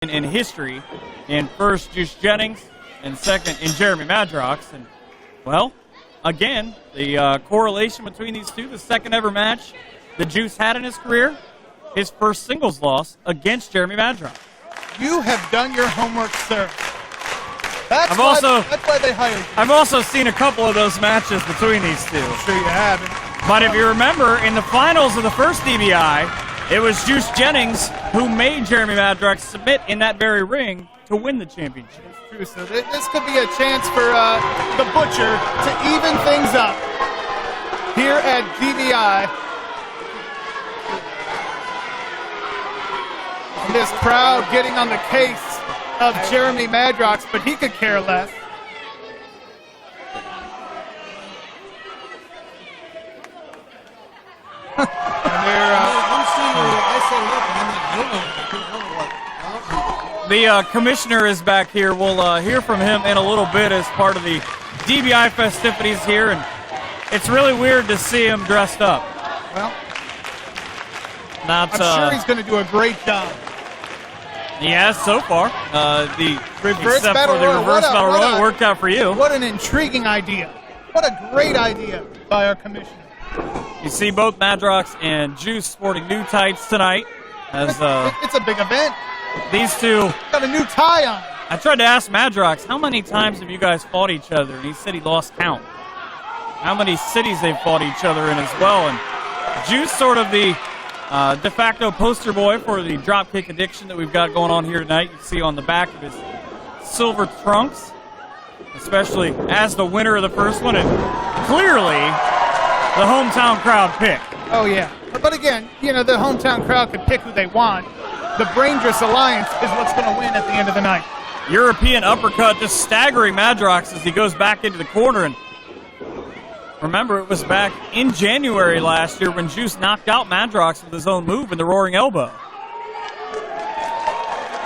in history, in first Juice Jennings and second in Jeremy Madrox. And, well, again, the correlation between these two, the second ever match that Juice had in his career, his first singles loss against Jeremy Madrox. You have done your homework, sir. That's why they hired you. I've also seen a couple of those matches between these two. I'm sure you have. But if you remember, in the finals of the first DBI, it was Juice Jennings who made Jeremy Madrox submit in that very ring to win the championship. It's true. So this could be a chance for the Butcher to even things up here at DBI. This crowd getting on the case of Jeremy Madrox, but he could care less. The commissioner is back here. We'll hear from him in a little bit as part of the DBI festivities here, and it's really weird to see him dressed up. Well, I'm sure he's going to do a great job. Yeah, so far. The reverse battle royal worked out for you. What an intriguing idea. What a great idea by our commissioner. You see both Madrox and Juice sporting new tights tonight. It's a big event. These two got a new tie on. I tried to ask Madrox, how many times have you guys fought each other? And he said he lost count. How many cities they've fought each other in as well. And Juice sort of the de facto poster boy for the dropkick addiction that we've got going on here tonight. You see on the back of his silver trunks, especially as the winner of the first one, and clearly the hometown crowd picked. Oh, yeah. But again, you know, the hometown crowd can pick who they want. The Braintress Alliance is what's going to win at the end of the night. European uppercut just staggering Madrox as he goes back into the corner. And remember, it was back in January last year when Juice knocked out Madrox with his own move in the Roaring Elbow.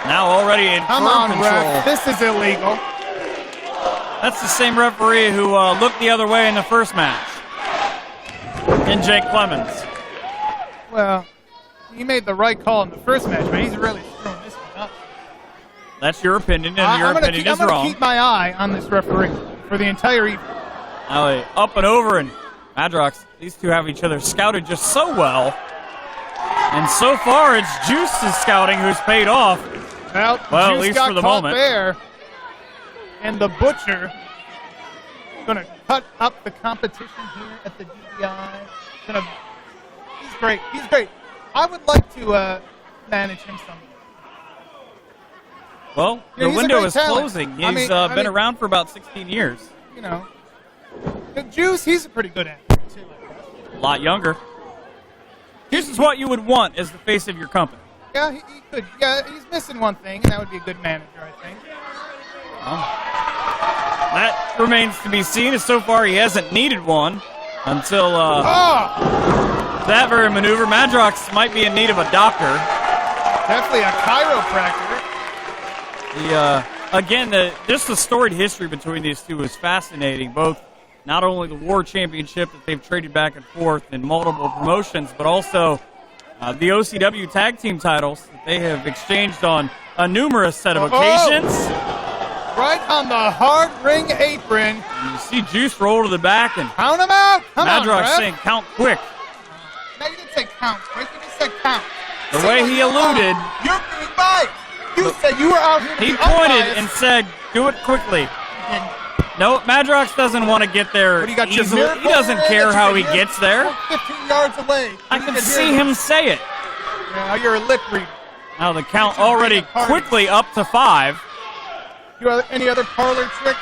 Now already in Come firm on, control. ref. This is illegal. That's the same referee who looked the other way in the first match. And Jake Clemens. Well, he made the right call in the first match, but he's really screwing this one up. That's your opinion, and your opinion is wrong. I'm going to keep my eye on this referee for the entire evening. Now up and over, and Madrox, these two have each other scouted just so well. And so far, it's Juice's scouting who's paid off. Well, at Juice least got for the caught moment. There, and the Butcher going to cut up the competition here at the DBI. He's great. He's great. I would like to manage him someday. Well, the window is closing. He's been around for about 16 years. You know, the Juice, he's a pretty good actor, too. A lot younger. This is what you would want as the face of your company. Yeah, he could. Yeah, he's missing one thing, and that would be a good manager, I think. That remains to be seen, as so far he hasn't needed one until that very maneuver. Madrox might be in need of a doctor. Definitely a chiropractor. Again, just the storied history between these two is fascinating. Both not only the War Championship that they've traded back and forth in multiple promotions, but also the OCW Tag Team titles that they have exchanged on a numerous set of occasions. Right on the hard ring apron. And you see Juice roll to the back, and count him out. Madrox saying count quick. No, you didn't say count, right? You just said count. The way he alluded. You're being biased. You said you were out here to He be pointed unbiased. and said, do it quickly. No, Madrox doesn't want to get there easily. He doesn't care how he gets there. 15 yards away. I can see him say it. Yeah, you're a lip reader. Now the count already quickly up to 5. Any other parlor tricks?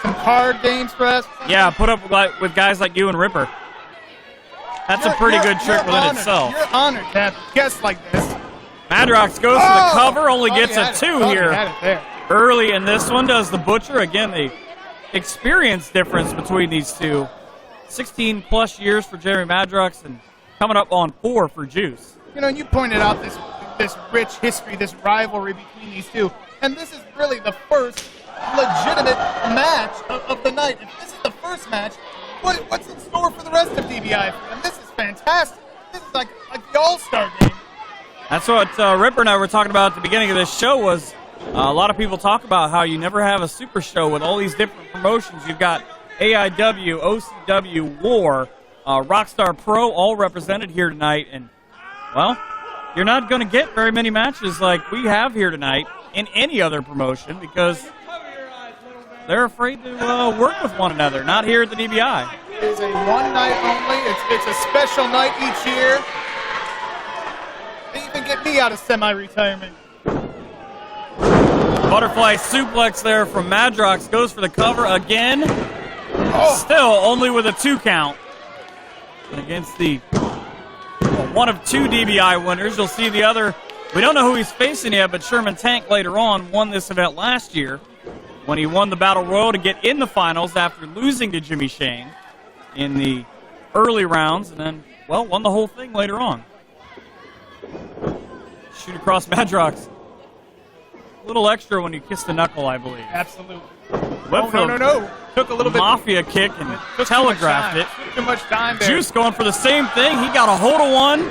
Some card games for us? Yeah, put up with guys like you and Ripper. That's a pretty good trick within itself. You're honored to have guests like this. Madrox goes to the cover, only gets a 2 here. There. Early in this one does the Butcher. Again, the experience difference between these two. 16 plus years for Jeremy Madrox and coming up on 4 for Juice. You know, you pointed out this rich history, this rivalry between these two. And this is really the first legitimate match of the night. If this is the first match, what's in store for the rest of DBI? And this is fantastic. This is like the All-Star game. That's what Ripper and I were talking about at the beginning of this show was a lot of people talk about how you never have a super show with all these different promotions. You've got AIW, OCW, War, Rockstar Pro all represented here tonight. And, well, you're not going to get very many matches like we have here tonight in any other promotion because they're afraid to work with one another, not here at the DBI. It is a one night only. It's a special night each year. They even get me out of semi-retirement. Butterfly suplex there from Madrox. Goes for the cover again. Oh. Still only with a 2 count. And against the one of 2 DBI winners. You'll see the other. We don't know who he's facing yet, but Sherman Tank later on won this event last year when he won the Battle Royal to get in the finals after losing to Jimmy Shane in the early rounds, and then, well, won the whole thing later on. Shoot across Madrox. A little extra when you kiss the knuckle, I believe. Absolutely. No. Took a little bit. Mafia kick and telegraphed it. Took too much time there. Juice going for the same thing. He got a hold of one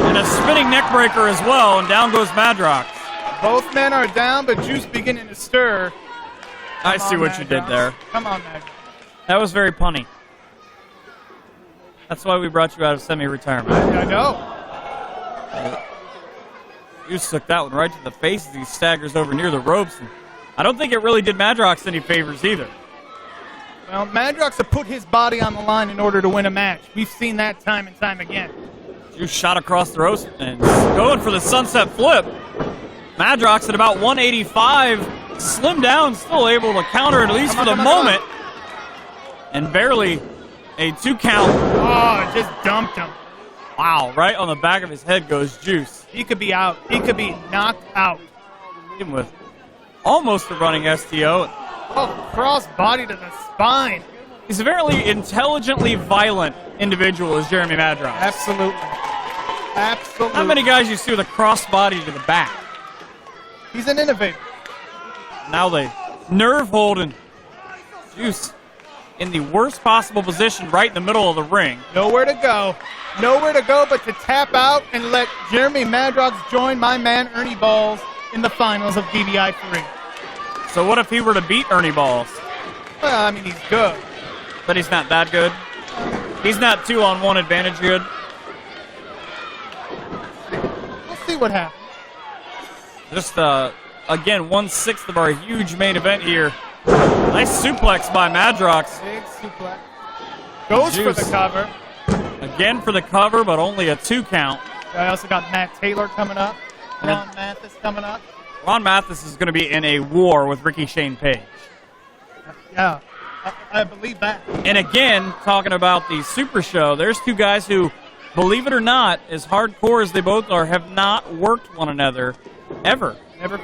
and a spinning neck breaker as well, and down goes Madrox. Both men are down, but Juice beginning to stir. I see what you did there. Come on, Madrox. That was very punny. That's why we brought you out of semi-retirement. I know. Juice took that one right to the face as he staggers over near the ropes. And I don't think it really did Madrox any favors either. Well, Madrox had put his body on the line in order to win a match. We've seen that time and time again. Juice shot across the ropes and going for the sunset flip. Madrox at about 185, slimmed down, still able to counter it at least for the moment. And barely a 2 count. Oh, just dumped him. Wow, right on the back of his head goes Juice. He could be out. He could be knocked out. Even with almost a running STO. Oh, cross body to the spine. He's a very intelligently violent individual, is Jeremy Madrox. Absolutely. Absolutely. How many guys you see with a cross body to the back? He's an innovator. Now they nerve hold and Juice in the worst possible position right in the middle of the ring. Nowhere to go. Nowhere to go but to tap out and let Jeremy Madrox join my man Ernie Balls in the finals of DBI 3. So what if he were to beat Ernie Balls? Well, I mean, he's good. But he's not that good? He's not 2-on-1 advantage good? We'll see what happens. Just, again, 1/6 of our huge main event here. Nice suplex by Madrox. Big suplex. Goes for the cover. Again for the cover, but only a 2 count. I also got Matt Taylor coming up. Ron Mathis coming up. Ron Mathis is going to be in a war with Ricky Shane Page. Yeah, I believe that. And again, talking about the Super Show, there's 2 guys who, believe it or not, as hardcore as they both are, have not worked one another ever. Never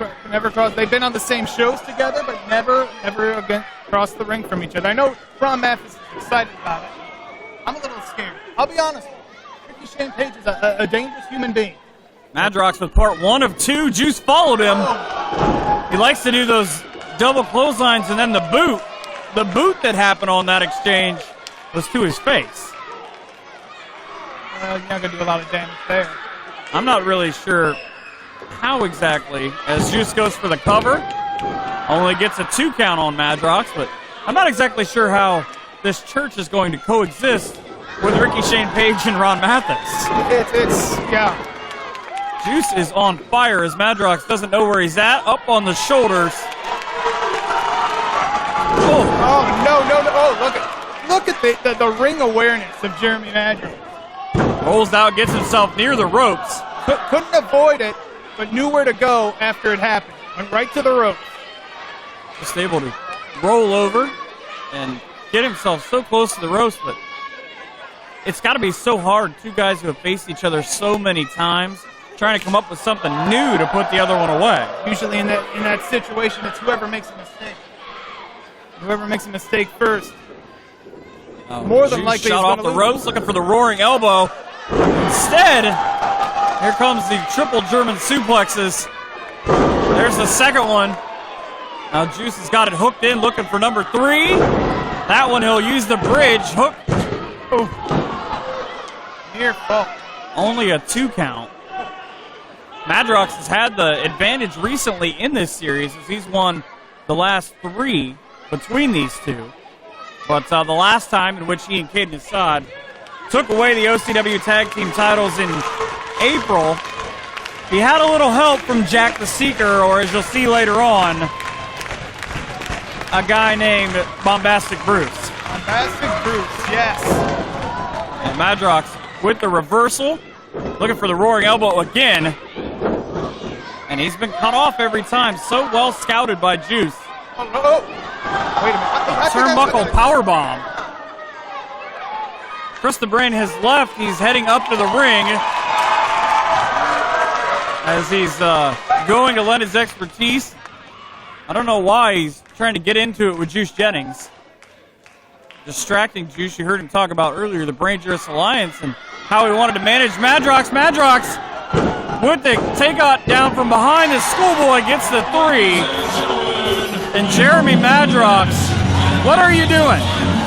crossed. They've been on the same shows together, but never again crossed the ring from each other. I know Ron Mathis is excited about it. I'm a little scared. I'll be honest. Ricky Shane Page is a dangerous human being. Madrox with part 1 of 2. Juice followed him. He likes to do those double clotheslines, and then the boot. The boot that happened on that exchange was to his face. You're not going to do a lot of damage there. I'm not really sure how exactly, as Juice goes for the cover. Only gets a 2 count on Madrox, but I'm not exactly sure how this church is going to coexist with Ricky Shane Page and Ron Mathis. Yeah. Juice is on fire as Madrox doesn't know where he's at. Up on the shoulders. Oh, no. Oh, look at the ring awareness of Jeremy Madrox. Rolls out, gets himself near the ropes. Couldn't avoid it, but knew where to go after it happened. Went right to the ropes. Just able to roll over and get himself so close to the ropes, but it's got to be so hard. 2 guys who have faced each other so many times, trying to come up with something new to put the other one away. Usually in that situation, it's whoever makes a mistake. Whoever makes a mistake first. More than likely, shot off the ropes, looking for the roaring elbow. Instead, here comes the triple German suplexes. There's the second one. Now Juice has got it hooked in, looking for number 3. That one he'll use the bridge hook. Oh. Near fall. Only a 2 count. Madrox has had the advantage recently in this series as he's won the last 3 between these two. But the last time in which he and Caden Assad took away the OCW Tag Team titles in April, he had a little help from Jack the Seeker, or as you'll see later on, a guy named Bombastic Bruce. Bombastic Bruce, yes. And Madrox with the reversal, looking for the roaring elbow again. And he's been cut off every time. So well scouted by Juice. Oh. Wait a minute. Turnbuckle powerbomb. Chris the Brain has left. He's heading up to the ring as he's going to lend his expertise. I don't know why he's trying to get into it with Juice Jennings. Distracting Juice. You heard him talk about earlier the Dangerous Alliance and how he wanted to manage Madrox. Madrox with the takeout down from behind. The Schoolboy gets the 3. And Jeremy Madrox, what are you doing?